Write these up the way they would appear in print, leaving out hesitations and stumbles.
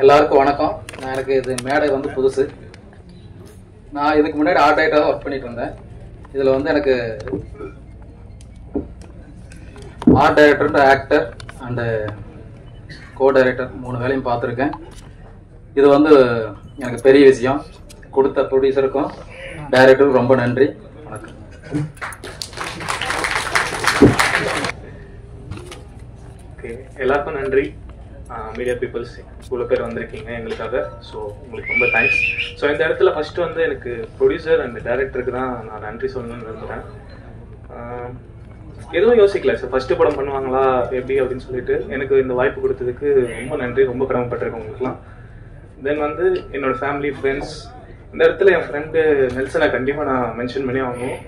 எல்லாருக்கும் வணக்கம். நான் எனக்கு இது மேடை வந்து புதுசு. நான் இதுக்கு முன்னாடி ஆர்ட் டைரக்டராக ஒர்க் பண்ணிட்டு இருந்தேன். இதில் வந்து எனக்கு art director, actor and co director 3 வேலையும் பார்த்துருக்கேன். இது வந்து எனக்கு பெரிய விஷயம். கொடுத்த ப்ரொடியூசருக்கும் டைரக்டருக்கும் ரொம்ப நன்றி. வணக்கம். ஓகே, எல்லாருக்கும் நன்றி. மீடியா பீப்புள்ஸ் இவ்வளோ பேர் வந்திருக்கீங்க எங்களுக்காக. ஸோ உங்களுக்கு ரொம்ப தேங்க்ஸ். ஸோ இந்த இடத்துல ஃபஸ்ட்டு வந்து எனக்கு ப்ரொடியூசர் அண்ட் டைரக்டருக்கு தான் நான் நன்றி சொல்லணும்னு விரும்புகிறேன். எதுவும் யோசிக்கல. ஸோ ஃபஸ்ட்டு படம் பண்ணுவாங்களா எப்படி அப்படின்னு சொல்லிட்டு எனக்கு இந்த வாய்ப்பு கொடுத்ததுக்கு ரொம்ப நன்றி. ரொம்ப கடமைப்பட்டிருக்கேன் உங்களுக்குலாம். தென் வந்து என்னோடய ஃபேமிலி, ஃப்ரெண்ட்ஸ். இந்த இடத்துல என் ஃப்ரெண்டு நெல்சனை கண்டிப்பாக நான் மென்ஷன் பண்ணி ஆகணும்.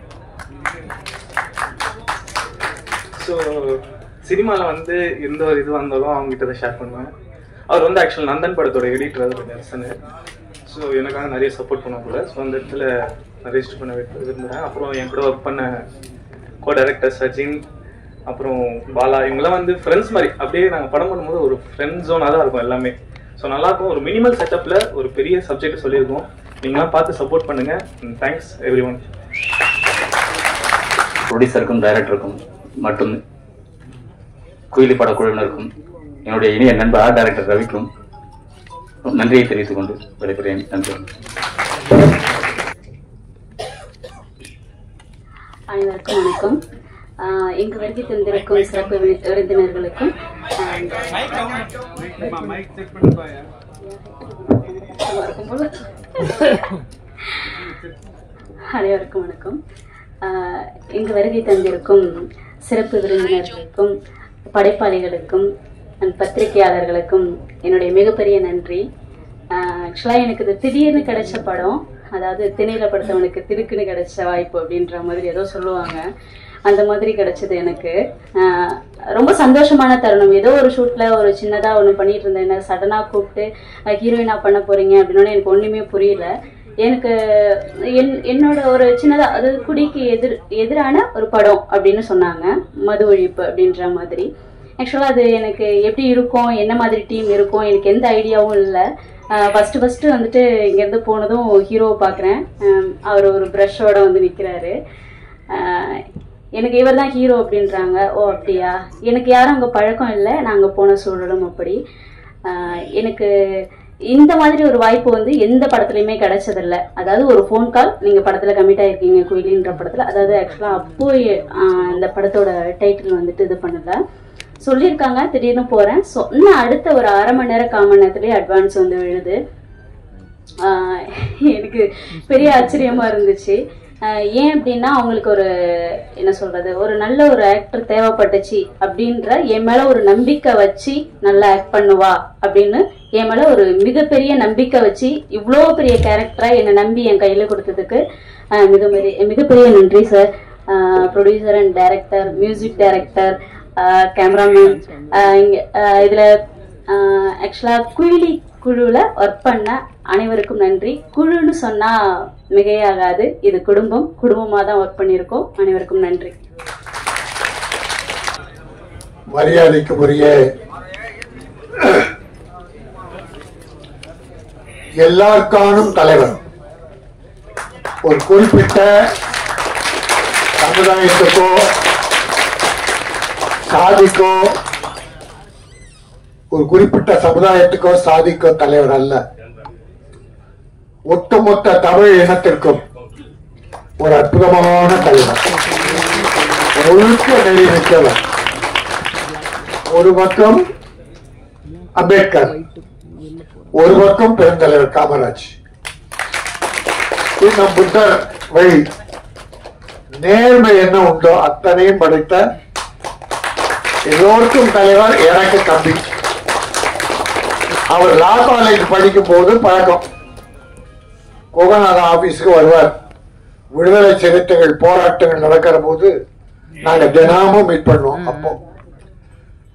ஸோ சினிமாவில் வந்து எந்த ஒரு இது வந்தாலும் அவங்ககிட்ட தான் ஷேர் பண்ணுவேன். அவர் வந்து ஆக்சுவல் நந்தன் படத்தோட எடிட்டர் நெல்சனு. ஸோ எனக்காக நிறைய சப்போர்ட் பண்ண கூட. ஸோ அந்த இடத்துல நான் ரெஜிஸ்டர் பண்ண விரும்புகிறேன். அப்புறம் என் கூட ஒர்க் பண்ண கோ டைரக்டர் சச்சின், அப்புறம் பாலா, இவங்கெல்லாம் வந்து ஃப்ரெண்ட்ஸ் மாதிரி. அப்படியே நாங்கள் படம் பண்ணும்போது ஒரு ஃப்ரெண்ட் ஜோனாக தான் இருக்கும் எல்லாமே. ஸோ நல்லாயிருக்கும். ஒரு மினிமல் செட்டப்பில் ஒரு பெரிய சப்ஜெக்ட் சொல்லியிருக்கோம். நீங்களாம் பார்த்து சப்போர்ட் பண்ணுங்கள். Thanks everyone. ப்ரொடியூசருக்கும் டைரக்டருக்கும் மட்டும், குயிலி பட குழுவினருக்கும், என்னுடைய இனிய நண்பர் ஆர்ட் டைரக்டர் ரவிக்கும் நன்றியை தெரிவித்துக் கொண்டு விடைபெறுகிறேன். நன்றி. அனைவருக்கும் வணக்கம். இங்கு வருகை தந்திருக்கும் சிறப்பு விருந்தினர்களுக்கும் அனைவருக்கும் வணக்கம். இங்கு வருகை தந்திருக்கும் சிறப்பு விருந்தினர்களுக்கும், படைப்பாளிகளுக்கும், பத்திரிகையாளர்களுக்கும் என்னுடைய மிகப்பெரிய நன்றி. ஆக்சுவலாக எனக்கு இது திடீர்னு கிடைச்ச படம். அதாவது திணையில படுத்தவனுக்கு திடுக்குன்னு கிடைச்ச வாய்ப்பு அப்படின்ற மாதிரி ஏதோ சொல்லுவாங்க. அந்த மாதிரி கிடைச்சது எனக்கு. ரொம்ப சந்தோஷமான தருணம். ஏதோ ஒரு ஷூட்டில் ஒரு சின்னதாக ஒன்று பண்ணிட்டு இருந்தேன். என்ன சடனாக கூப்பிட்டு ஹீரோயினாக பண்ண போகிறீங்க அப்படின்னா எனக்கு ஒன்றுமே புரியல. எனக்கு என்னோட ஒரு சின்னதாக, அது குடிக்கு எதிரான ஒரு படம் அப்படின்னு சொன்னாங்க, மது ஒழிப்பு அப்படின்ற மாதிரி. ஆக்சுவலாக அது எனக்கு எப்படி இருக்கும், என்ன மாதிரி டீம் இருக்கும், எனக்கு எந்த ஐடியாவும் இல்லை. ஃபஸ்ட்டு வந்துட்டு இங்கேருந்து போனதும் ஹீரோவை பார்க்குறேன். அவர் ஒரு ப்ரஷ்ஷோட வந்து நிற்கிறாரு. எனக்கு இவர் தான் ஹீரோ அப்படின்றாங்க. ஓ அப்படியா. எனக்கு யாரும் அங்கே பழக்கம் இல்லை. நான் அங்கே போன சூழலும் அப்படி. எனக்கு இந்த மாதிரி ஒரு வாய்ப்பு வந்து எந்த படத்துலையுமே கிடைச்சதில்லை. அதாவது ஒரு ஃபோன் கால், நீங்கள் படத்தில் கமிட் ஆகிருக்கீங்க குயிலின்ற படத்தில். அதாவது ஆக்சுவலாக அப்போ இந்த படத்தோட டைட்டில் வந்துட்டு இது பண்ணல, சொல்லியிருக்காங்க. திடீர்னு போகிறேன். ஸோ இன்னும் அடுத்த ஒரு அரை மணி நேரம், 1/4 மணி நேரத்துலேயே அட்வான்ஸ் வந்து விழுது. எனக்கு பெரிய ஆச்சரியமாக இருந்துச்சு. ஏன் அப்படின்னா அவங்களுக்கு ஒரு என்ன சொல்கிறது, ஒரு நல்ல ஒரு ஆக்டர் தேவைப்பட்டுச்சு அப்படின்ற என் மேலே ஒரு நம்பிக்கை வச்சு நல்லா ஆக்ட் பண்ணுவா அப்படின்னு என் மேலே ஒரு மிகப்பெரிய நம்பிக்கை வச்சு இவ்வளோ பெரிய கேரக்டராக என்னை நம்பி என் கையில் கொடுத்ததுக்கு மிகப்பெரிய நன்றி sir. Producer and director, music director, cameraman. இங்கே இதில் ஆக்சுவலாக குயிலி குழுவில் ஒர்க் பண்ண அனைவருக்கும் நன்றி. குழுன்னு சொன்னால் மிகையாகாது. இது குடும்பமாக தான் ஒர்க் பண்ணியிருக்கோம். அனைவருக்கும் நன்றி. மரியாதைக்குரிய எல்லாருக்கானும் தலைவர், ஒரு குறிப்பிட்ட சமுதாயத்துக்கோ சாதிக்கோ, ஒரு குறிப்பிட்ட சமுதாயத்துக்கோ சாதிக்கோ தலைவர் அல்ல, ஒட்டுமொத்த தமிழ் இனத்திற்கும் ஒரு அற்புதமான தலைவர், ஒழுக்க நெறி மிக்கவர். ஒரு பக்கம் அம்பேத்கர், ஒரு பக்கம் பெருந்தலைவர் காமராஜ், இன்னும் புத்தர் வழி நேர்மை என்ன உண்டோ அத்தனையும் படைத்த எல்லோருக்கும் தலைவர். எனக்கு தம்பி. அவர் லா காலேஜ் படிக்கும் போது பழக்கம். கோகநாதன் ஆபீஸுக்கு வருவார். விடுதலை சிறுத்தைகள் போராட்டங்கள் நடக்கிற போது நாங்க தினமும் மீட் பண்ணுவோம். அப்போ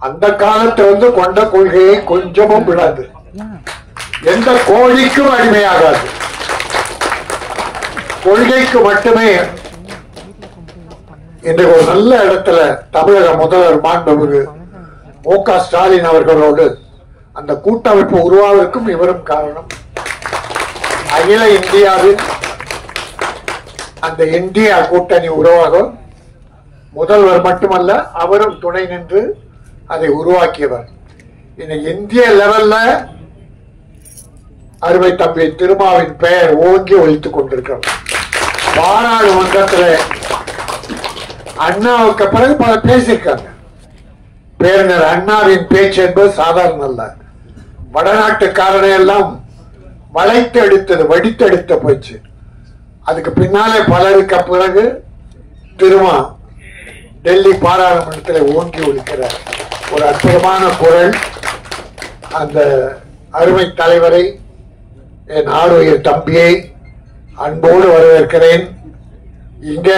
அந்த காலத்துல வந்து கொண்ட கொள்கையை கொஞ்சமும் விடாது. எந்த கோழிக்கும் அடிமையாகாது. கொள்கைக்கு மட்டுமே. இன்றைக்கு ஒரு நல்ல இடத்துல தமிழக முதல்வர் மாண்புமிகு மு க ஸ்டாலின் அவர்களோடு அந்த கூட்டமைப்பு உருவாவதற்கும் இவரும் காரணம். அகில இந்தியாவின் அந்த இந்தியா கூட்டணி உருவாக முதல்வர் மட்டுமல்ல, அவரும் துணை நின்று அதை உருவாக்கியவர். இன்னைக்கு இந்திய லெவல்ல அருமை தம்பி திருமாவின் பெயர் ஓங்கி ஒழித்துக் கொண்டிருக்கிறார். பாராளுமன்றத்தில் அண்ணாவுக்கு பிறகு பல பேசியிருக்காங்க. பேரறிஞர் அண்ணாவின் பேச்சு என்பது சாதாரண அல்ல. வடநாட்டுக்காரனை எல்லாம் வளைத்து எடுத்தது, வடித்து எடுத்த போச்சு. அதுக்கு பின்னாலே பலருக்கு பிறகு திருமா டெல்லி பாராளுமன்றத்தில் ஓங்கி ஒழிக்கிற ஒரு அற்புதமான குரல். அந்த அருமை தலைவரை, என் ஆளுயர் தம்பியை அன்போடு வரவேற்கிறேன். இங்க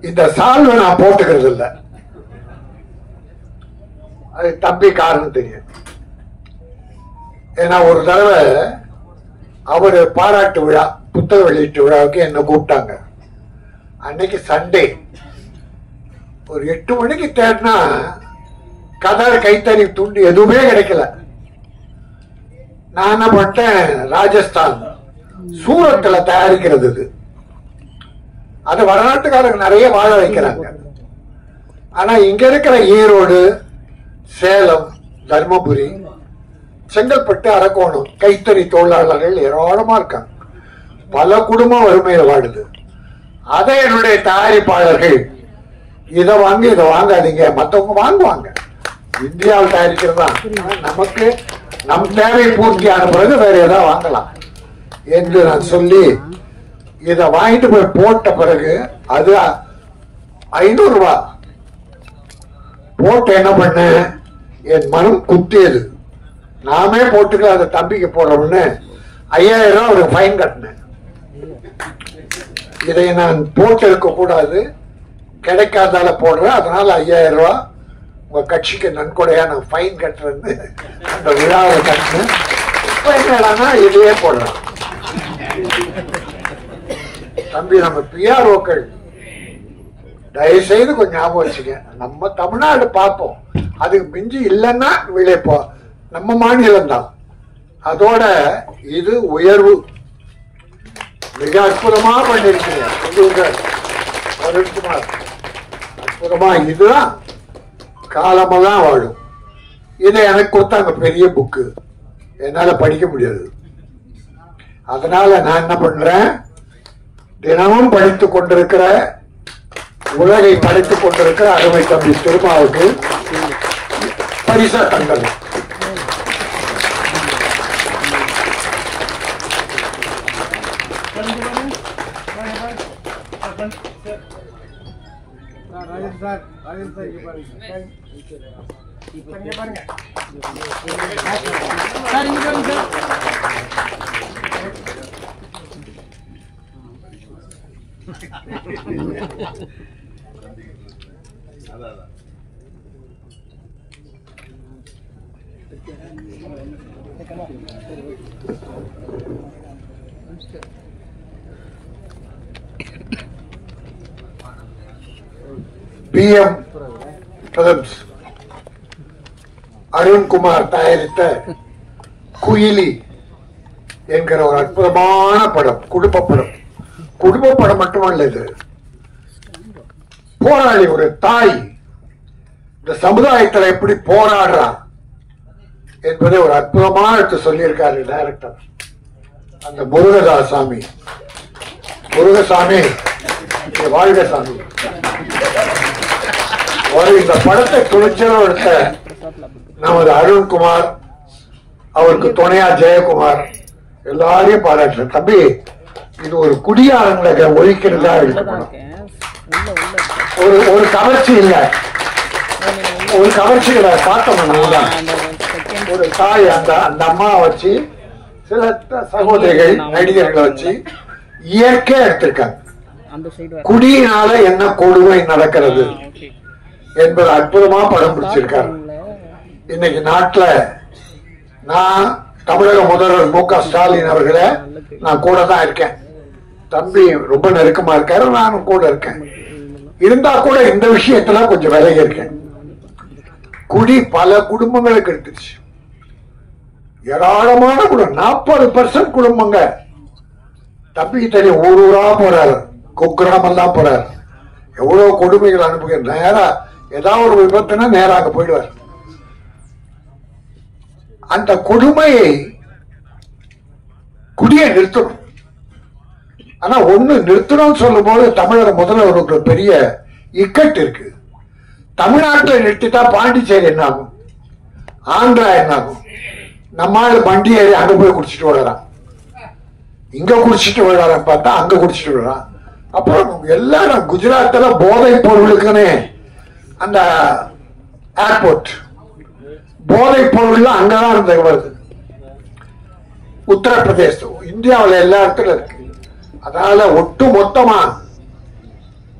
இந்த சால்வை நான் போட்டுக்கிறது இல்லை, அது தம்பி காரணம் தெரியும். ஏன்னா ஒரு தடவை அவரு பாராட்டு விழா, புத்தக வெளியீட்டு விழாவுக்கு என்ன கூப்பிட்டாங்க. அன்னைக்கு சண்டே ஒரு 8 மணிக்கு தேடினா கதர் கைத்தறி துண்டு எதுவுமே கிடைக்கல. நான் என்ன பண்ணிட்டேன், ராஜஸ்தான் சூரத்துல தயாரிக்கிறது இது. அது வடநாட்டுக்காரங்க நிறைய வாழ வைக்கிறாங்க. ஆனா இங்க இருக்கிற ஈரோடு, சேலம், தர்மபுரி, செங்கல்பட்டு, அரக்கோணம் கைத்தறி தொழிலாளர்கள் ஏராளமா இருக்காங்க. பல குடும்பம் வறுமையில வாடுது. அதை என்னுடைய தயாரிப்பாளர்கள் இதை வாங்கி இதை வாங்காதீங்க, மற்றவங்க வாங்குவாங்க, இந்தியாவில் தயாரிக்கிறதா, நமக்கு நம் தேவை பூர்த்தியான பிறகு வேற ஏதாவது வாங்கலாம் என்று நான் சொல்லி இதை வாங்கிட்டு போய் போட்ட பிறகு அது 500 ரூபாய் போட்டு என்ன பண்ண, என் மனம் குத்தியது. நாமே போட்டுக்க அந்த தம்பிக்கு போடுறோம்னு 5000 ரூபாய் ஒரு ஃபைன் கட்டினேன். இதை நான் போட்டு இருக்க கூடாது, கிடைக்காதால போடுறேன், அதனால 5000 ரூபாய் உங்க கட்சிக்கு நன்கொடையா நான் ஃபைன் கட்டுறேன்னு அந்த விழாவை கட்டினேன். இப்ப என்னடானா இதையே போடுறேன். தம்பி, நம்ம பிஆர்ஓக்கள் தயவு செய்து கொஞ்சம் ஞாபகம் வச்சுக்க. நம்ம தமிழ்நாடு பார்ப்போம், அதுக்கு மிஞ்சி இல்லைன்னா விளைப்போ நம்ம மாநிலம் தான். அதோட இது உயர்வு மிக அற்புதமா பண்ணிருக்கீங்க. அற்புதமா, இதுதான் காலமெல்லாம் வாழும். இதை எனக்கு கொடுத்தாங்க பெரிய புக்கு, என்னால படிக்க முடியாது. அதனால நான் என்ன பண்றேன், தினமும் படித்துக் கொண்டிருக்கிற, உலகை படித்துக் கொண்டிருக்கிற அருமை தம்பி திருமாவுக்கு பரிசா தந்தது. PM Films அருண்குமார் தயாரித்த குயிலி என்கிற ஒரு அற்புதமான படம், குடும்ப படம். குடும்ப படம் மட்டுமல்ல, இது போராளி, ஒரு தாய் இந்த சமுதாயத்தில் எப்படி போராடுறா என்பதை ஒரு அற்புதமா எடுத்து சொல்லியிருக்காரு டைரக்டர் அந்த முருகதாசாமி. முருகசாமி வாழ்கசாமி. இந்த படத்தை துணிச்சலும் எடுத்த நமது அருண்குமார், அவருக்கு துணையா ஜெயக்குமார், எல்லாரையும் பாராட்டுறேன். தம்பி, இது ஒரு குடியாரங்களை ஒழிக்கிறதா இருக்கணும். ஒரு கவர்ச்சி இல்லை, ஒரு கவர்ச்சிகளை பார்த்தோம்னா ஒரு தாய் அந்த அம்மா வச்சு, சில சகோதரிகள் நடிகர்களை வச்சு இயற்கையா எடுத்திருக்காங்க. குடியினால என்ன கொடுமை நடக்கிறது என்பது அற்புதமா படம் பிடிச்சிருக்காரு. இன்னைக்கு நாட்டுல நான் தமிழக முதல்வர் மு.க. ஸ்டாலின் அவர்களே, நான் கூட தான் இருக்கேன். தம்பி ரொம்ப நெருக்கமா இருக்காரு, நானும் கூட இருக்கேன். இருந்தா கூட இந்த விஷயத்துல கொஞ்சம் விலகி இருக்கேன். குடி பல குடும்பங்களுக்கு எடுத்துச்சு. ஏராளமான குடும்பம், 40% குடும்பங்க. தம்பிக்கு தெரியும், ஊரா போறாரு, குக்கிராமெல்லாம் போறாரு, எவ்வளவு கொடுமைகள் அனுப்புகிற. நேரா ஏதாவது ஒரு விபத்துனா நேரா அங்க போயிடுவார். அந்த கொடுமையை குடியை நிறுத்தணும். ஆனா ஒண்ணு நிறுத்தணும்னு சொல்லும் போது தமிழக முதல்வருக்கு பெரிய இக்கட்டு இருக்கு. தமிழ்நாட்டில் நிறுத்திட்டா பாண்டிச்சேரி என்ன ஆகும், ஆந்திரா என்ன ஆகும்? நம்மால வண்டி ஏறி அங்க போய் குடிச்சிட்டு விடுறான், இங்க குடிச்சிட்டு விடுறான், பார்த்தா அங்க குடிச்சிட்டு விடுறான். அப்புறம் எல்லாரும் குஜராத்ல போதை பொருளுக்குன்னு அந்த ஏர்போர்ட், போதை பொருள் அங்கதான் இருந்த வருது. உத்தரப்பிரதேசம் இந்தியாவில் எல்லா இடத்துல இருக்கு. அதனால ஒட்டு மொத்தமா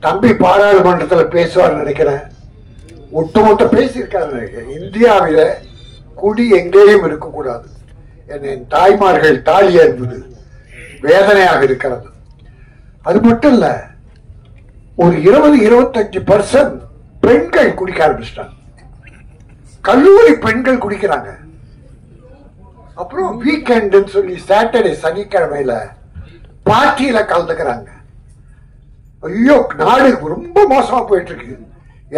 தம்பி பாராளுமன்றத்தில் பேசுவார் நினைக்கிறேன், ஒட்டுமொத்த பேசியிருக்காரு நினைக்கிறேன். இந்தியாவில குடி எங்கேயும் இருக்கக்கூடாது, என் தாய்மார்கள் தாலி என்பது வேதனையாக இருக்கிறது. அது மட்டும் இல்ல, ஒரு 20-25% பெண்கள் குடிக்க ஆரம்பிச்சிட்டாங்க. கல்லூரி பெண்கள் குடிக்கிறாங்க. அப்புறம் வீக்கெண்ட் சொல்லி சாட்டர்டே சனிக்கிழமையில பார்ட்டியில கலந்துக்கிறாங்க. ஐயோ, நாடு ரொம்ப மோசமா போயிட்டு இருக்கு.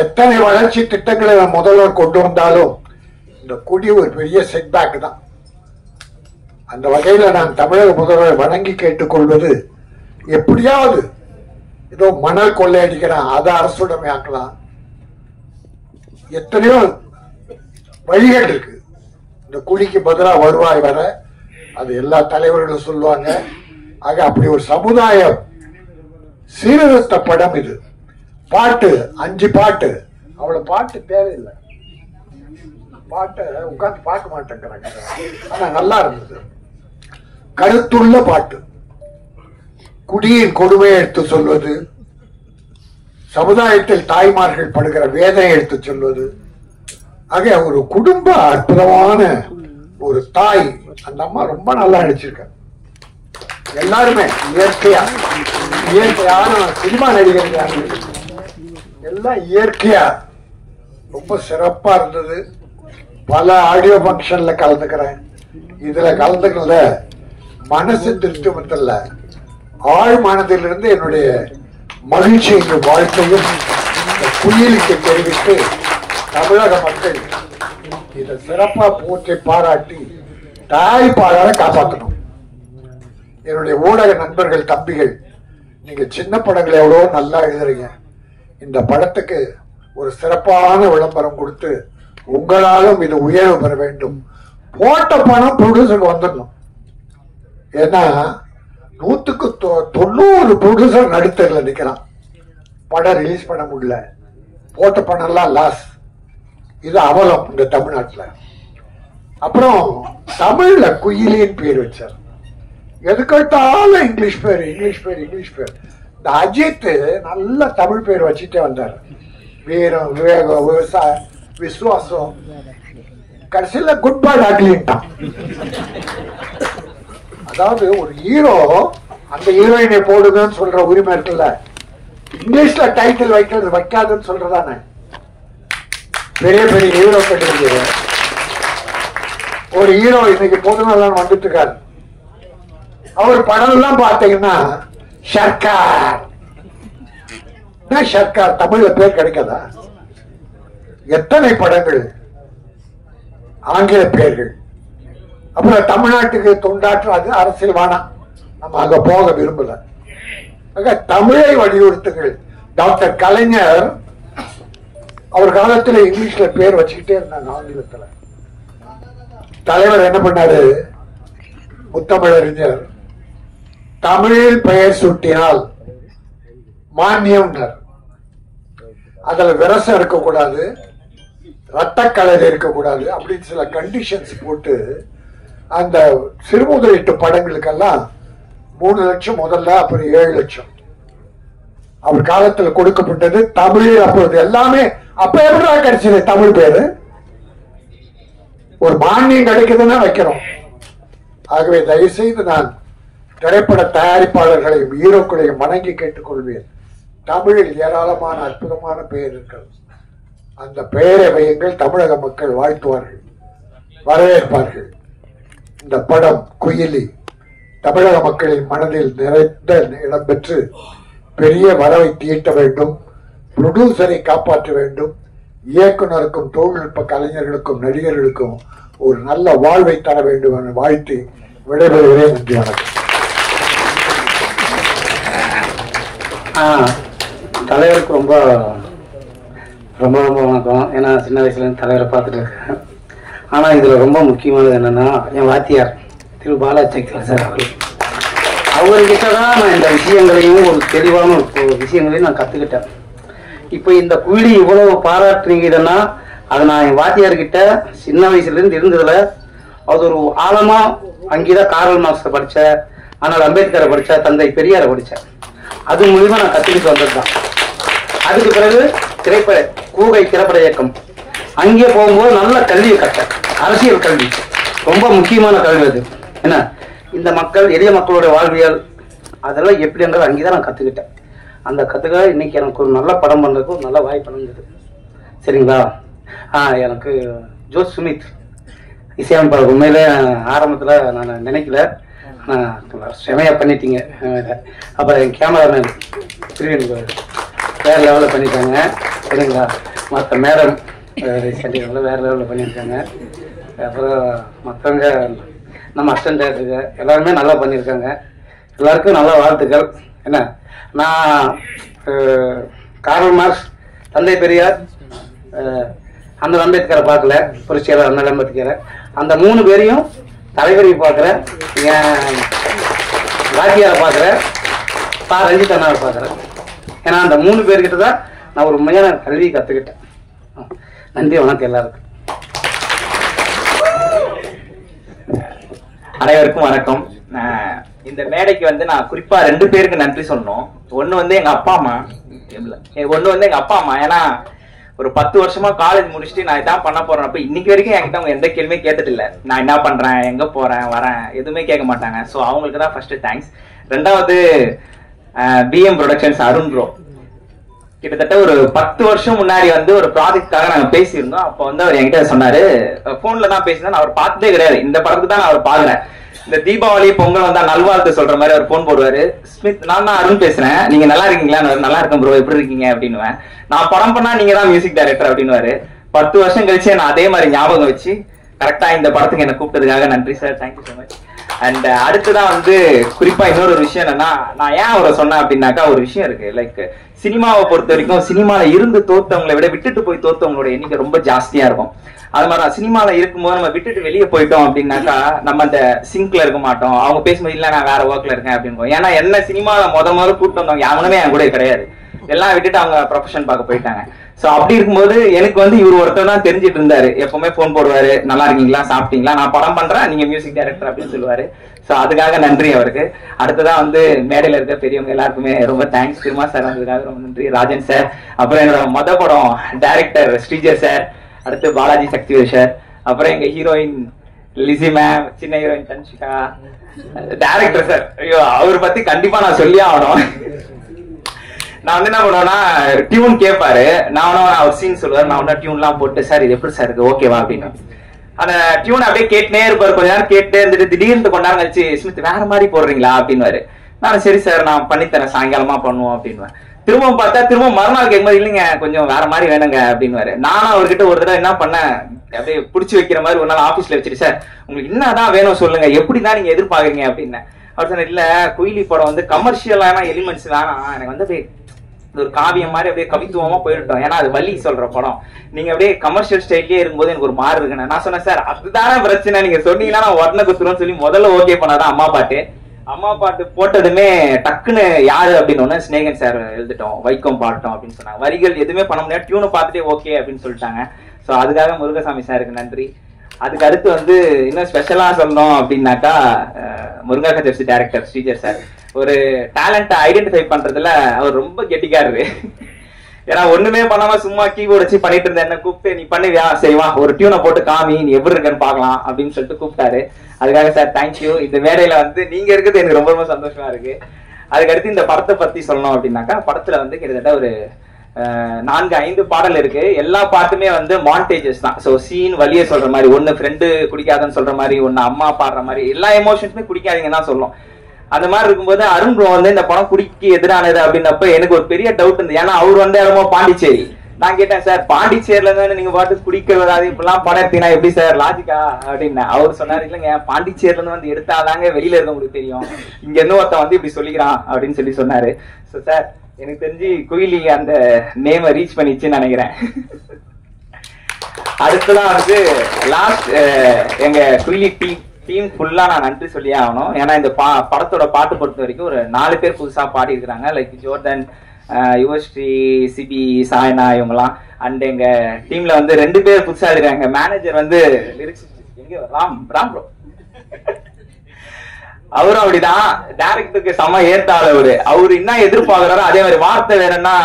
எத்தனை வளர்ச்சி திட்டங்களை முதல்வர் கொண்டு வந்தாலும் இந்த குடி ஒரு பெரிய செட்பேக் தான். அந்த வகையில நான் தமிழக முதல்வர் வணங்கி கேட்டுக்கொள்வது, எப்படியாவது ஏதோ மணல் கொள்ளையடிக்கிறான், அதை அரசுடைமை ஆக்கலாம். எத்தனையோ வழிகள் இருக்கு. இந்த குடிக்கு பதிலாக வருவாய் வர, அது எல்லா தலைவர்களும் சொல்லுவாங்க. ஆக அப்படி ஒரு சமுதாயம் சீர்திருத்த படம் இது. பாட்டு 5 பாட்டு, அவ்வளவு பாட்டு தேவையில்லை. பாட்டை உட்காந்து பார்க்க மாட்டேங்கிறாங்க, ஆனா நல்லா இருந்தது. கருத்துள்ள பாட்டு, குடியின் கொடுமையை எடுத்து சொல்வது, சமுதாயத்தில் தாய்மார்கள் படுகிற வேதனை எடுத்து சொல்வது. ஆக ஒரு குடும்ப அற்புதமான ஒரு தாய். அந்த அம்மா ரொம்ப நல்லா நடிச்சிருக்க. எல்லாருமே இயற்கையான சினிமா நடிகர்கள் எல்லாம் இயற்கையா ரொம்ப சிறப்பா இருந்தது. பல ஆடியோ பங்கன்ல கலந்துக்கிறேன். இதுல கலந்துக்கல மனசு திருப்திமத்தல்ல, ஆழ் மனதிலிருந்து என்னுடைய மகிழ்ச்சியும் வாழ்க்கையும் குயிலுக்கு தெரிவித்து தமிழக மக்கள் இதை சிறப்பா போற்றி பாராட்டி தாய்ப்பாடால காப்பாற்றணும். என்னுடைய ஊடக நண்பர்கள், தம்பிகள், நீங்க சின்ன படங்களை எவ்வளோ நல்லா எழுதுறீங்க. இந்த படத்துக்கு ஒரு சிறப்பான விளம்பரம் கொடுத்து உங்களாலும் இது உயர்வு பெற வேண்டும். போட்ட பணம் ப்ரொடியூசருக்கு வந்துடணும். ஏன்னா 100க்கு 90 ப்ரொடியூசர் நடுத்தரில் நிற்கிறான், படம் ரிலீஸ் பண்ண முடியல, போட்ட பணம் எல்லாம் லாஸ். இது அவலம் இந்த தமிழ்நாட்டில். அப்புறம் தமிழ்ல குயிலின் பேர் வச்சார். எதுக்கெடுத்தாலும் இங்கிலீஷ் பேர், இங்கிலீஷ் பேர், இங்கிலீஷ் பேர். இந்த அஜித் நல்ல தமிழ் பேர் வச்சுட்டே வந்தார். வீரம், விவேகம், விவசாயம், விசுவாசம். கடைசியில குட் பை டாக்லின்ட்டான். அதாவது ஒரு ஹீரோ அந்த ஹீரோயினை போடுங்கன்னு சொல்ற உரிமை இருக்குல்ல, இங்கிலீஷ்ல டைட்டில் வைக்கிறது வைக்காதுன்னு சொல்றதானே. பெரிய பெரிய ஹீரோ கட்டுறது. ஒரு ஹீரோ இன்னைக்கு பொதுநலன் வந்துட்டு இருக்காரு. அவர் படம் எல்லாம் பாத்தீங்கன்னா சர்க்கார், சர்க்கார் தமிழ்ல பேர் கிடைக்காதா? எத்தனை படங்கள் ஆங்கில பெயர்கள். அப்புறம் தமிழ்நாட்டுக்கு தொண்டாற்ற அது அரசியல் வேணாம், நம்ம அங்க போக விரும்பல. தமிழை வலியுறுத்துங்கள். டாக்டர் கலைஞர் அவர் காலத்துல இங்கிலீஷ்ல பேர் வச்சுக்கிட்டே இருந்தாங்க. ஆங்கிலத்துல தலைவர் என்ன பண்ணாரு, முத்தமிழறிஞர், தமிழில் பெயர் சுட்டினால் மானியம், அதுல விரசம் இருக்கக்கூடாது, ரத்த கலர் இருக்கக்கூடாது அப்படின்னு சில கண்டிஷன்ஸ் போட்டு அந்த சிறுமுதலீட்டு படங்களுக்கெல்லாம் 3 லட்சம் முதல்ல, அப்புறம் 7 லட்சம் அவர் காலத்துல கொடுக்கப்பட்டது. தமிழில் அப்பொழுது எல்லாமே அப்ப எப்படா கிடைச்சது தமிழ் பேரு? ஒரு மானியம் கிடைக்குதுன்னா வைக்கிறோம். ஆகவே தயவுசெய்து நான் திரைப்பட தயாரிப்பாளர்களையும் ஹீரோக்களையும் வணங்கி கேட்டுக்கொள்வேன். தமிழில் ஏராளமான அற்புதமான பெயர் இருக்கிறது. அந்த பெயரை வையுங்கள், தமிழக மக்கள் வாழ்த்துவார்கள், வரவேற்பார்கள். இந்த படம் குயிலி தமிழக மக்களின் மனதில் நிறைந்த இடம் பெற்று பெரிய வரவை தீட்ட வேண்டும். புரொடியூசரை காப்பாற்ற வேண்டும். இயக்குனருக்கும் தொழில்நுட்ப கலைஞர்களுக்கும் நடிகர்களுக்கும் ஒரு நல்ல வாழ்வை தர வேண்டும் என வாழ்த்தி விடைபெறுகிறேன். நன்றி, வணக்கம். தலைவருக்கு ரொம்ப ரொம்ப ரொம்ப வணக்கம். ஏன்னா சின்ன வயசுலேருந்து தலைவரை பார்த்துட்டு இருக்கேன். ஆனால் இதில் ரொம்ப முக்கியமானது என்னென்னா, என் வாத்தியார் திரு பாலாச்சக்கர சார் அவர்கிட்ட தான் நான் இந்த விஷயங்களையும் ஒரு தெளிவான விஷயங்களையும் நான் கற்றுக்கிட்டேன். இப்போ இந்த குயிலி இவ்வளவு பாராட்டுறீங்கன்னா அதை நான் என் வாத்தியார்கிட்ட சின்ன வயசுலேருந்து இருந்ததில் அது ஒரு ஆழமாக அங்கேதான் கார்ல் மார்க்ஸை படித்தேன், ஆனால் அம்பேத்கரை படித்தேன், தந்தை பெரியாரை படித்தேன். அது மூலியமா நான் கற்றுக்கிட்டு வந்தது தான். அதுக்கு பிறகு கூகை திரைப்பட இயக்கம் அங்கே போகும்போது நல்ல கல்வியை கற்றேன். அரசியல் கல்வி ரொம்ப முக்கியமான கல்வி அது. என்ன, இந்த மக்கள் எளிய மக்களோட வாழ்வியல் அதெல்லாம் எப்படின்றது அங்கேதான் நான் கற்றுக்கிட்டேன். அந்த கற்றுக்க இன்னைக்கு எனக்கு ஒரு நல்ல படம் பண்ணுறதுக்கு ஒரு நல்ல வாய்ப்பு இருந்தது. சரிங்களா? எனக்கு ஜோஸ் சுமித் இசையமைப்பாளர் உண்மையிலே ஆரம்பத்தில் நான் நினைக்கல, செமையா பண்ணிட்டீங்க. அப்புறம் என் கேமராமேன் திருவேன் வேற லெவலில் பண்ணிட்டாங்க. சரிங்களா? மற்ற மேடம் சென்டிகளில் வேற லெவலில் பண்ணியிருக்காங்க. அப்புறம் மற்றவங்க நம்ம அசிஸ்டன்ட் டைரக்டருக்கு எல்லாருமே நல்லா பண்ணியிருக்காங்க. எல்லாருக்கும் நல்ல வாழ்த்துக்கள். என்ன, நான் கார்ல் மார்க்ஸ், தந்தை பெரியார், அண்ணல் அம்பேத்கரை பார்க்கல, புரட்சியாளர் அண்ணல் அம்பேத்கரை, அந்த 3 பேரையும் தலைவரையும் பார்க்குறேன், என் வாத்தியாரை பார்க்குறேன், ரஞ்சித் அண்ணாவை பார்க்குறேன். ஏன்னா அந்த 3 பேர்கிட்ட தான் நான் ஒரு உண்மையான கல்வி கற்றுக்கிட்டேன். நன்றி, வணக்கம் எல்லாருக்கும். அனைவருக்கும் வணக்கம். இந்த மேடைக்கு வந்து நான் குறிப்பா 2 பேருக்கு நன்றி சொல்லணும். ஒண்ணு வந்து எங்க அப்பா அம்மா. ஏன்னா ஒரு 10 வருஷமா காலேஜ் முடிச்சுட்டு நான் இதான் பண்ண போறேன். இன்னைக்கு வரைக்கும் என்கிட்ட அவங்க எந்த கேள்வியுமே கேட்டது இல்லை. நான் என்ன பண்றேன், எங்க போறேன், வரேன், எதுவுமே கேட்க மாட்டாங்க. ஸோ அவங்களுக்கு தான் ஃபர்ஸ்ட் தேங்க்ஸ். 2வது பிஎம் ப்ரொடக்ஷன்ஸ் அருண் ப்ரோ. கிட்டத்தட்ட ஒரு 10 வருஷம் முன்னாடி வந்து ஒரு ப்ராஜெக்ட்காக நாங்க பேசியிருந்தோம். அப்போ வந்து அவர் என்கிட்ட சொன்னாரு, போன்ல தான் பேசினேன், அவர் பார்த்ததே கிடையாது. இந்த படத்துக்கு தான் நான் அவர் பாக்குறேன். இந்த தீபாவளி பொங்கல் வந்தா நல்வாழ்த்து சொல்ற மாதிரி அவர் போன் போடுவாரு. ஸ்மித், நான் தான் அருண் பேசுறேன், நீங்க நல்லா இருக்கீங்களா? நல்லா இருக்கேன் ப்ரோ, எப்படி இருக்கீங்க அப்படின்னுவேன். நான் படம் பண்ணா நீங்க தான் மியூசிக் டைரக்டர் அப்படின்னுவாரு. 10 வருஷம் கழிச்சு நான் அதே மாதிரி ஞாபகம் வச்சு கரெக்டா இந்த படத்துக்கு என்ன கூப்பிட்டதுக்காக நன்றி sir, thank you so much. And அடுத்துதான் வந்து குறிப்பா இன்னொரு விஷயம் என்னன்னா, நான் ஏன் அவரை சொன்னேன் அப்படின்னாக்கா, ஒரு விஷயம் இருக்கு. லைக் சினிமாவை பொறுத்த வரைக்கும் சினிமால இருந்து தோத்தவங்களை விட விட்டுட்டு போய் தோத்தவங்களோட எண்ணிக்கை ரொம்ப ஜாஸ்தியா இருக்கும். அது மாதிரி சினிமால இருக்கும்போது நம்ம விட்டுட்டு வெளியே போயிட்டோம் அப்படின்னாக்கா நம்ம அந்த சிங்க்ல இருக்க மாட்டோம். அவங்க பேசும்போது இல்ல நான் வேற ஒர்க்ல இருக்கேன் அப்படின்னு. ஏன்னா என்ன சினிமால முதல்ல கூப்பிட்டு வந்தவங்க யாருமே என் கூட கிடையாது. எல்லாம் விட்டுட்டு அவங்க ப்ரொஃபஷன் பார்க்க போயிட்டாங்க. சோ அப்படி இருக்கும்போது எனக்கு வந்து இவர் ஒருத்தர் தான் தெரிஞ்சிட்டு இருந்தாரு. எப்பவுமே போன் போடுவாரு, நல்லா இருக்கீங்களா, சாப்பிட்டீங்களா, நான் படம் பண்றேன், நீங்க மியூசிக் டைரக்டர் அப்படின்னு சொல்லுவாரு. சோ அதுக்காக நன்றி அவருக்கு. அடுத்ததான் வந்து மேடையில இருக்க பெரியவங்க எல்லாருக்குமே ரொம்ப தேங்க்ஸ். திருமா சார் வந்ததுக்காக ரொம்ப நன்றி. ராஜன் சார், அப்புறம் என்னோட படம் டைரக்டர் ஸ்ரீஜர் சார், அடுத்து பாலாஜி சக்திவேல் சார், அப்புறம் எங்க ஹீரோயின் லிசி மேம், சின்ன ஹீரோயின் தன்ஷிகா, டைரக்டர் சார், ஐயோ அவர் பத்தி கண்டிப்பா நான் சொல்லி ஆகணும். நான் வந்து என்ன பண்ணுவேன்னா, டியூன் கேட்பாரு, நான் அவர் சீன் சொல்லுவாரு, நான் டியூன் எல்லாம் போட்டு சார் இது எப்படி சார் இருக்கு ஓகேவா அப்படின்னு அந்த டியூன் அப்படியே கேட்டுனே இருப்பாரு. கொஞ்ச நேரம் கேட்டு இருந்துட்டு திடீர்னு கொஞ்ச நேரம் கழிச்சு ஸ்மித் வேற மாதிரி போடுறீங்களா அப்படின்னுவாரு. நான் சரி சார் நான் பண்ணித்தரேன், சாயங்காலமா பண்ணுவோம் அப்படின்னுவேன். திரும்ப பார்த்தா திரும்ப மறுநாள் கேட்கும்போது இல்லைங்க கொஞ்சம் வேற மாதிரி வேணுங்க அப்படின்னுவாரு. நானும் அவர்கிட்ட ஒரு தடவை என்ன பண்ணேன், அப்படியே பிடிச்சி வைக்கிற மாதிரி ஒரு நாள் ஆபீஸ்ல வச்சுட்டு சார் உங்களுக்கு என்னதான் வேணும் சொல்லுங்க, எப்படிதான் நீங்க எதிர்பார்க்கறீங்க அப்படின்னு. அவர் சொன்ன இல்ல குயிலி படம் வந்து கமர்ஷியலான எலிமெண்ட்ஸ் வேணாம், எனக்கு வந்து அப்படியே ஒரு காவியம் மாதிரி அப்படியே கவித்துவமா போயிட்டோம். ஏன்னா அது வலி சொல்ற படம், நீங்க அப்படியே கமர்ஷியல் ஸ்டைல்லே இருக்கும்போது எனக்கு ஒரு மாறு இருக்குன்னு. நான் சொன்னேன் சார் அதுதானே பிரச்சனை, நீங்க சொன்னீங்கன்னா நான் உடனே குத்துருவோம்னு சொல்லி முதல்ல ஓகே பண்ணாதான் அம்மா பாட்டு. அம்மா பாட்டு போட்டதுமே டக்குன்னு யாரு அப்படின்னு ஸ்நேகன் சார் எழுதிட்டோம், வைக்கம் பாட்டோம் அப்படின்னு சொன்னாங்க. வரிகள் எதுவுமே பண்ண முடியாது, டியூனை பார்த்துட்டே ஓகே அப்படின்னு சொல்லிட்டாங்க. ஸோ அதுக்காக முருகசாமி சாருக்கு நன்றி. அதுக்கு அடுத்து வந்து இன்னும் ஸ்பெஷலா சொல்லணும் அப்படின்னாக்கா, முருகா கச்சேரி டைரக்டர் ஸ்ரீஜர் சார் ஒரு டேலண்ட்டை ஐடென்டிஃபை பண்றதுல அவர் ரொம்ப கெட்டிக்காரரு. ஏன்னா ஒண்ணுமே பண்ணாம சும்மா கீபோர்ட் வச்சு பண்ணிட்டு இருந்தேன். என்ன கூப்பிட்டு நீ பண்ணுவியா, செய்வா ஒரு டியூனை போட்டு காமி, நீ எப்படி இருக்கன்னு பாக்கலாம் அப்படின்னு சொல்லிட்டு கூப்பிட்டாரு. அதுக்காக சார் தேங்க்யூ. இந்த வேலையில வந்து நீங்க இருக்கிறது எனக்கு ரொம்ப ரொம்ப சந்தோஷமா இருக்கு. அதுக்கடுத்து இந்த படத்தை பத்தி சொல்லணும் அப்படின்னாக்கா, படத்துல வந்து கிட்டத்தட்ட ஒரு 4-5 பாடல் இருக்கு. எல்லா பாட்டுமே வந்து மாண்டேஜஸ் தான். ஸோ சீன் வழியே சொல்ற மாதிரி, ஒன்னு ஃப்ரெண்டு குடிக்காதன்னு சொல்ற மாதிரி, ஒன்னு அம்மா பாடுற மாதிரி, எல்லா எமோஷன்ஸுமே குடிக்காதீங்கன்னு தான் சொல்லும். அந்த மாதிரி இருக்கும்போது அருண் ப்ரோ வந்து இந்த படம் குடிக்கு எதிரானது அப்படின்னப்ப எனக்கு ஒரு பெரிய டவுட் இருந்தது. ஏன்னா அவர் வந்து இடமோ பாண்டிச்சேரி. நான் கேட்டேன், சார் பாண்டிச்சேரியில இருந்து நீங்க பாட்டு குடிக்க வராது இப்பெல்லாம் படம் எடுத்தீங்கன்னா எப்படி சார் லாஜிக்கா அப்படின்னு. அவர் சொன்னாரு, இல்லைங்க பாண்டிச்சேரியில இருந்து வந்து எடுத்தாதாங்க வெளியில இருக்கவங்களுக்கு தெரியும், இங்க இருந்து ஒருத்தன் வந்து இப்படி சொல்லிக்கிறான் அப்படின்னு சொல்லி சொன்னாரு. ஸோ சார் எனக்கு தெரிஞ்சு குயிலி அந்த நேமை ரீச் பண்ணிச்சுன்னு நினைக்கிறேன். அடுத்ததான் வந்து லாஸ்ட் எங்க குயிலி டீம் ஃபுல்லா நான் நன்றி சொல்லியே ஆகணும். ஏன்னா இந்த படத்தோட பாட்டு பொறுத்த வரைக்கும் ஒரு 4 பேர் புதுசா பாடி இருக்கிறாங்க. லைக் ஜோர்டன், யுவஸ்ரீ, சிபி, சாயனா இவங்கலாம். அண்ட் எங்க டீம்ல வந்து 2 பேர் புதுசா இருக்காங்க. மேனேஜர் வந்து லிரிக்ஸ் எங்க ராம் ப்ரோ, அவரும் அப்படிதான். டைரக்டருக்கு செம ஏத்தாள் அவரு என்ன எதிர்பார்க்கிறாரோ அதே மாதிரி. வார்த்தை வேணும்னா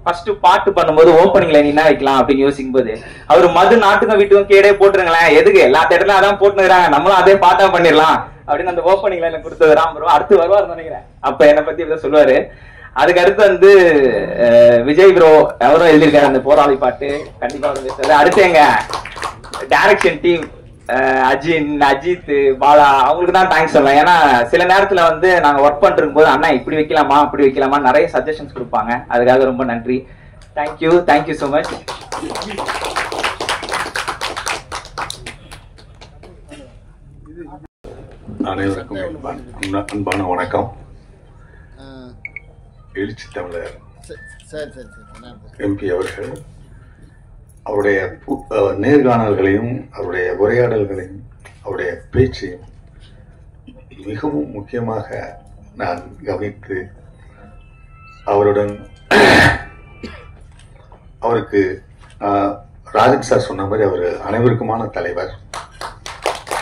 ஃபர்ஸ்ட் பாட்டு பண்ணும்போது ஓப்பனிங்ல நீ என்ன வைக்கலாம் அப்படின்னு யோசிக்கும் போது அவரு மது நாட்டுக்கும் வீட்டுக்கும் கேடே போட்டுருங்களேன், எதுக்கு எல்லா தேட்டர்லயும் அதான் போட்டுக்கிறாங்க, நம்மளும் அதே பாட்டா பண்ணிடலாம் அப்படின்னு அந்த ஓப்பனிங்ல எனக்கு கொடுத்தது ராம் ப்ரோ. அடுத்து வருவார் நினைக்கிறேன், அப்ப என்னை பத்தி இப்படி சொல்லுவாரு. அதுக்கு அடுத்து வந்து விஜய் ப்ரோ அவரும் எழுதியிருக்காரு அந்த போராளி பாட்டு, கண்டிப்பா அவர் பேசுறாரு. அடுத்து எங்க டைரக்ஷன் டீம் அஜித், பாலா, அவங்களுக்கு தான் தேங்க்ஸ் சொல்லலாம். ஏன்னா சில நேரத்துல வந்து நாங்க ஒர்க் பண்ணிருக்கும் போது அண்ணா இப்படி வைக்கலாமா அப்படி வைக்கலாமா நிறைய சஜஷன்ஸ் கொடுப்பாங்க. அதுக்காக ரொம்ப நன்றி. Thank you so much. அனைவருக்கும் அன்பான வணக்கம். எழுச்சி தமிழர் எம்பி அவர்கள் அவருடைய நேர்காணல்களையும் அவருடைய உரையாடல்களையும் அவருடைய பேச்சையும் மிகவும் முக்கியமாக நான் கவனித்து அவருடன் அவருக்கு ராஜன் சார் சொன்ன மாதிரி அவர் அனைவருக்குமான தலைவர்,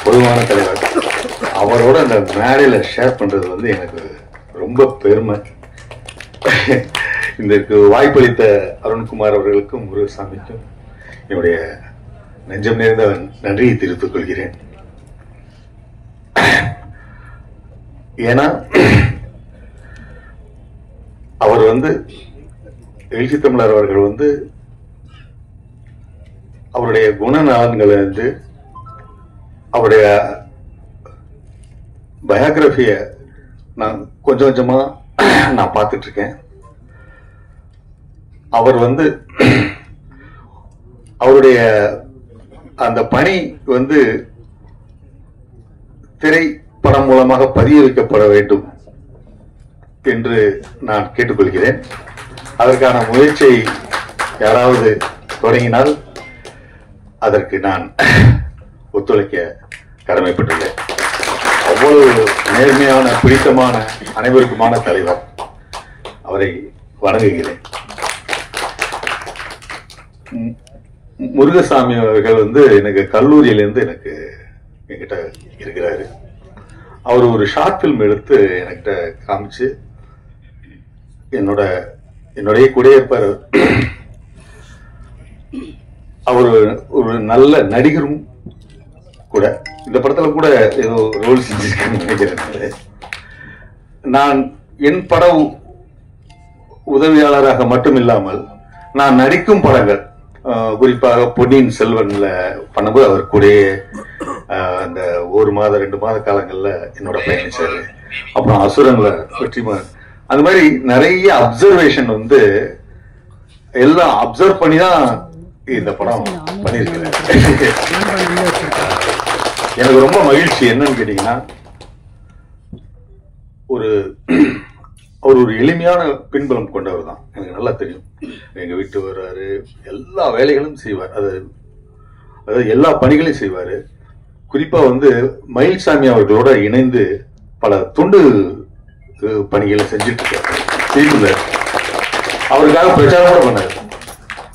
பொதுவான தலைவர். அவரோட அந்த மேடையில ஷேர் பண்றது வந்து எனக்கு ரொம்ப பெருமை. இதற்கு வாய்ப்பளித்த அருண்குமார் அவர்களுக்கும் முருகசாமிக்கும் என்னுடைய நெஞ்சம் நேர்ந்த நன்றியை தெரிவித்துக் கொள்கிறேன். ஏன்னா அவர் வந்து எழுச்சி தமிழர் அவர்கள் வந்து அவருடைய குணநலன்களை வந்து அவருடைய பயோகிராபிய நான் கொஞ்சம் கொஞ்சமா நான் பார்த்துட்டு இருக்கேன். அவர் வந்து அவருடைய அந்த பணி வந்து திரைப்படம் மூலமாக பதிய வைக்கப்பட வேண்டும் என்று நான் கேட்டுக்கொள்கிறேன். அதற்கான முயற்சியை யாராவது தொடங்கினால் அதற்கு நான் ஒத்துழைக்க கடமைப்பட்டுள்ளேன். அவ்வளவு நேர்மையான, பிடித்தமான, அனைவருக்குமான தலைவர். அவரை வணங்குகிறேன். முருகசாமி அவர்கள் வந்து எனக்கு கல்லூரியிலேருந்து எனக்கு என்கிட்ட இருக்கிறாரு. அவர் ஒரு ஷார்ட் பிலிம் எடுத்து என்கிட்ட காமிச்சு என்னுடைய குடியிருப்பார். அவர் ஒரு நல்ல நடிகரும் கூட. இந்த படத்துல கூட ஏதோ ரோல் செஞ்சிருக்கேன்னு நினைக்கிறேன். நான் என் பட உதவியாளராக மட்டும் இல்லாமல் நான் நடிக்கும் படங்கள், குறிப்பாக பொன்னியின் செல்வன்ல பண்ணும்போது அவர் கூட அந்த 1 மாத 2 மாத காலங்கள்ல என்னோட பயணிச்சாரு. அப்புறம் அசுரன்ல வெற்றிமாறன், அந்த மாதிரி நிறைய அப்சர்வேஷன் வந்து எல்லாம் அப்சர்வ் பண்ணி தான் இந்த படம் பண்ணியிருக்கிறேன். எனக்கு ரொம்ப மகிழ்ச்சி என்னன்னு கேட்டீங்கன்னா, அவர் ஒரு எளிமையான பின்புலம் கொண்டவர் தான். எனக்கு நல்லா தெரியும். எங்க வீட்டு வர்றாரு, எல்லா வேலைகளும் செய்வார், அதாவது எல்லா பணிகளையும் செய்வாரு. குறிப்பா வந்து மயில்சாமி அவர்களோட இணைந்து பல துண்டு பணிகளை செஞ்சுட்டு இருக்காரு. அவருக்காக பிரச்சாரம் கூட பண்ணாரு.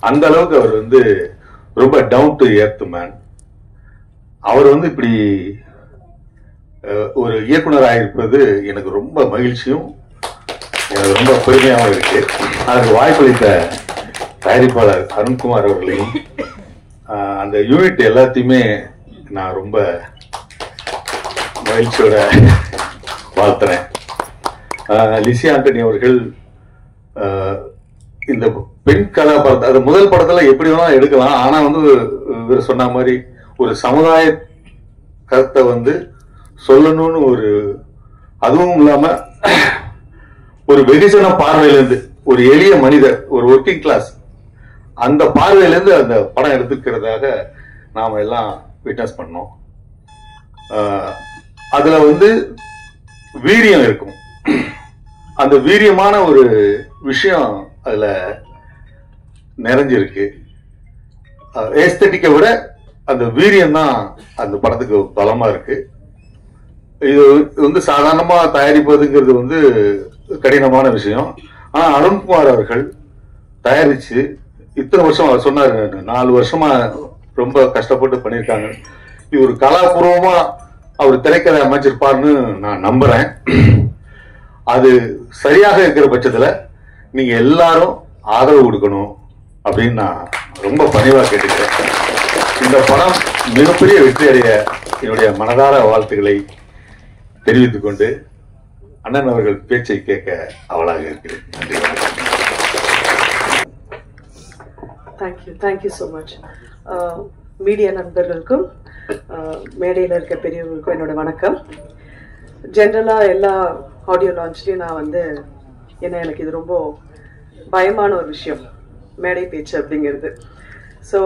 அந்த அளவுக்கு அவர் வந்து ரொம்ப டவுன் டு எர்த் மேன். அவர் வந்து இப்படி ஒரு இயக்குனராக இருப்பது எனக்கு ரொம்ப மகிழ்ச்சியும் எனக்கு ரொம்ப பெருமையாகவும் இருக்கு. அதற்கு வாய்ப்பளித்த தயாரிப்பாளர் அருண்குமார் அவர்களையும் அந்த யூனிட் எல்லாத்தையுமே நான் ரொம்ப மகிழ்ச்சியோட வாழ்த்துறேன். லிசி ஆண்டனி அவர்கள் இந்த பெண் கதாபாத்திரம் அது முதல் படத்துல எப்படி வேணா எடுக்கலாம். ஆனா வந்து இவர் சொன்ன மாதிரி ஒரு சமுதாய கருத்தை வந்து சொல்லணும்னு ஒரு அதுவும் இல்லாம ஒரு வெகுஜன பார்வையிலிருந்து ஒரு எளிய மனிதர் ஒரு ஒர்க்கிங் கிளாஸ் அந்த பார்வையிலிருந்து அந்த படம் எடுத்துக்கிறதாக நாம எல்லாம் விட்னஸ் பண்ணோம். அதுல வந்து வீரியம் இருக்கும். அந்த வீரியமான ஒரு விஷயம் அதுல நிறைஞ்சிருக்கு. ஏஸ்தட்டிக்கை விட அந்த வீரியம் தான் அந்த படத்துக்கு பலமா இருக்கு. இது வந்து சாதாரணமா தயாரிப்பதுங்கிறது வந்து கடினமான விஷயம். ஆனா அருண்குமார் அவர்கள் தயாரிச்சு இத்தனை வருஷம் அவர் சொன்னாரு 4 வருஷமா ரொம்ப கஷ்டப்பட்டு பண்ணியிருக்காங்க. இது ஒரு கலாபூர்வமா அவர் திரைக்கதை அமைச்சிருப்பார்னு நான் நம்புறேன். அது சரியாக இருக்கிற பட்சத்துல நீங்க எல்லாரும் ஆதரவு கொடுக்கணும் அப்படின்னு நான் ரொம்ப பணிவா கேட்டுக்கிறேன். இந்த படம் மிகப்பெரிய வெற்றி அடைய என்னுடைய மனதார வாழ்த்துக்களை தெரிவித்துக் கொண்டு அண்ணன் அவர்கள் பேச்சை கேட்க அவளாக இருக்கிறேன். நன்றி. Thank you so much. மீடியா நண்பர்களுக்கும் மேடையில் இருக்க பெரியவர்களுக்கும் என்னோட வணக்கம். ஜென்ரலாக எல்லா ஆடியோ லான்ச்லேயும் நான் வந்து எனக்கு இது ரொம்ப பயமான ஒரு விஷயம் மேடை பேச்சு அப்படிங்கிறது. ஸோ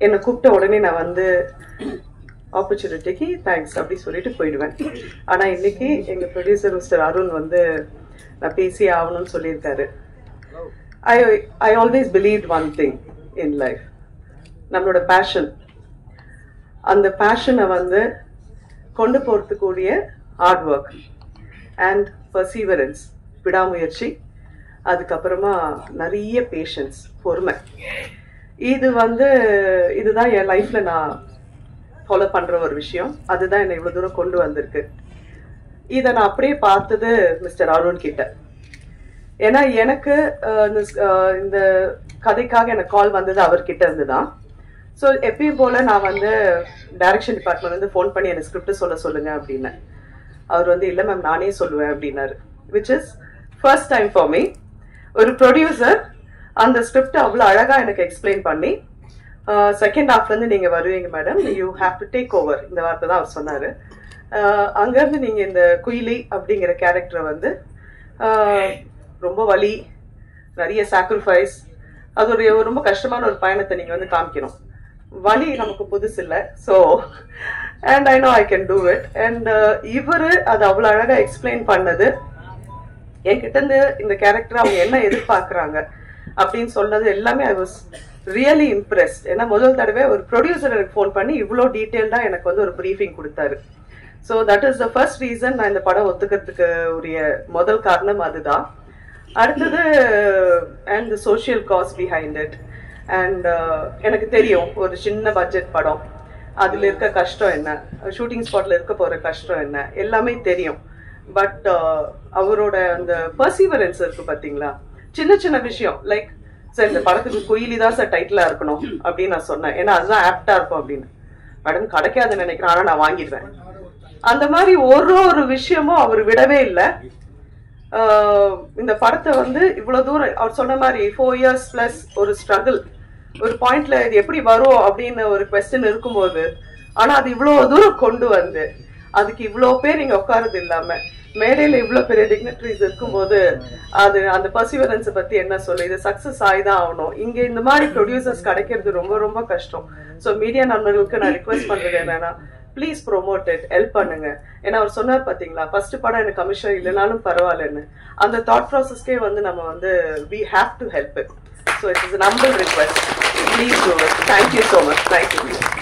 என்னை கூப்பிட்ட உடனே நான் வந்து ஆப்பர்ச்சுனிட்டிக்கு தேங்க்ஸ் அப்படி சொல்லிட்டு போயிடுவேன். ஆனால் இன்னைக்கு எங்கள் ப்ரொடியூசர் மிஸ்டர் அருண் வந்து நான் பேசி ஆகணும்னு சொல்லியிருக்காரு. I always believed one thing in life. நம்மளோட பேஷன், அந்த பேஷனை வந்து கொண்டு போகிறதுக்கூடிய ஹார்ட் ஒர்க் அண்ட் பர்சீவரன்ஸ், விடாமுயற்சி, அதுக்கப்புறமா நிறைய பேஷன்ஸ், பொறுமை, இதுதான் என் லைஃப்ல நான் ஃபாலோ பண்ற ஒரு விஷயம். அதுதான் என்னை இவ்வளவு தூரம் கொண்டு வந்திருக்கு. இதை நான் அப்படியே பார்த்தது மிஸ்டர் அருண் கிட்ட. ஏன்னா எனக்கு இந்த கதைக்காக எனக்கு கால் வந்தது அவர்கிட்ட இருந்துதான். ஸோ எப்பயும் போல நான் வந்து டைரக்ஷன் டிபார்ட்மெண்ட் வந்து ஃபோன் பண்ணி எனக்கு ஸ்கிரிப்ட் சொல்லுங்க அப்படின்னு. அவர் வந்து இல்லை மேம் நானே சொல்லுவேன் அப்படின்னாரு. Which is first time for me. ஒரு ப்ரொடியூசர் அந்த ஸ்கிரிப்ட் அவ்வளோ அழகா எனக்கு எக்ஸ்பிளைன் பண்ணி செகண்ட் ஹாஃப்லேருந்து நீங்கள் வருவீங்க madam, you have to take over, இந்த வார்த்தை தான் அவர் சொன்னார். அங்கேருந்து நீங்கள் இந்த குயிலி அப்படிங்கிற கேரக்டரை வந்து ரொம்ப வலி, நிறைய சாக்ரிஃபைஸ், அது ஒரு ரொம்ப கஷ்டமான ஒரு பயணத்தை நீங்கள் வந்து காமிக்கணும். வலி நமக்கு புதுசு இல்லை. So and I know I can do it. And இவர் அது அவ்வளோ அழகாக எக்ஸ்பிளைன் பண்ணது, என்கிட்ட இருந்து இந்த கேரக்டர் அவங்க என்ன எதிர்பார்க்குறாங்க அப்படின்னு சொன்னது எல்லாமே ஐ வாஸ் ரியலி இம்ப்ரெஸ்ட். ஏன்னா முதல் தடவை ஒரு ப்ரொடியூசர் எனக்கு ஃபோன் பண்ணி இவ்வளோ டீட்டெயில்டாக எனக்கு வந்து ஒரு ப்ரீஃபிங் கொடுத்தாரு. So that is the first reason நான் இந்த படம் ஒத்துக்கிறதுக்கு உரிய முதல் காரணம் அதுதான். அடுத்தது and the social cos behind it. And எனக்கு தெரியும் ஒரு சின்ன பட்ஜெட் படம், அதில் இருக்க கஷ்டம் என்ன, ஷூட்டிங் ஸ்பாட்டில் இருக்க போகிற கஷ்டம் என்ன, எல்லாமே தெரியும். பட் அவரோட அந்த பர்சீவரன்ஸ் இருக்கு பார்த்தீங்களா, சின்ன சின்ன விஷயம் லைக் சார் இந்த படத்துக்கு குயிலி தான் சார் டைட்டிலாக இருக்கணும் அப்படின்னு நான் சொன்னேன். ஏன்னா அதுதான் ஆப்டா இருக்கும் அப்படின்னு. மேடம் கிடைக்காதுன்னு நினைக்கிறேன், ஆனால் நான் வாங்கிடுவேன். அந்த மாதிரி ஒரு விஷயமும் அவர் விடவே இல்லை. இந்த படத்தை வந்து இவ்வளவு தூரம் அவர் சொன்ன மாதிரி 4 years plus ஒரு ஸ்ட்ரகிள், ஒரு பாயிண்ட்ல இது எப்படி வரும் அப்படின்னு ஒரு கொஸ்டின் இருக்கும்போது, ஆனா அது இவ்வளவு தூரம் கொண்டு வந்து அதுக்கு இவ்வளவு பேர் இங்க உட்காரது இல்லாம மேடையில இவ்வளவு பெரிய டிக்னிட்டரிஸ் இருக்கும்போது அது அந்த பர்சிவரன்ஸை பத்தி என்ன சொல்ல, இது சக்சஸ் ஆகிதான் ஆகணும். இங்க இந்த மாதிரி ப்ரொடியூசர்ஸ் கிடைக்கிறது ரொம்ப ரொம்ப கஷ்டம். ஸோ மீடியா நண்பர்களுக்கு நான் ரிக்வெஸ்ட் பண்றது என்னன்னா, ப்ளீஸ் ப்ரொமோட் இட், ஹெல்ப் பண்ணுங்க. ஏன்னா அவர் சொன்னார் பாத்தீங்களா, ஃபர்ஸ்ட் படம் எனக்கு கமிஷன் இல்லைனாலும் பரவாயில்லன்னு. அந்த தாட் ப்ராசஸ்க்கே வந்து நம்ம வந்து we have to help it. So it is a humble request. Please do it. Thank you so much. Thank you.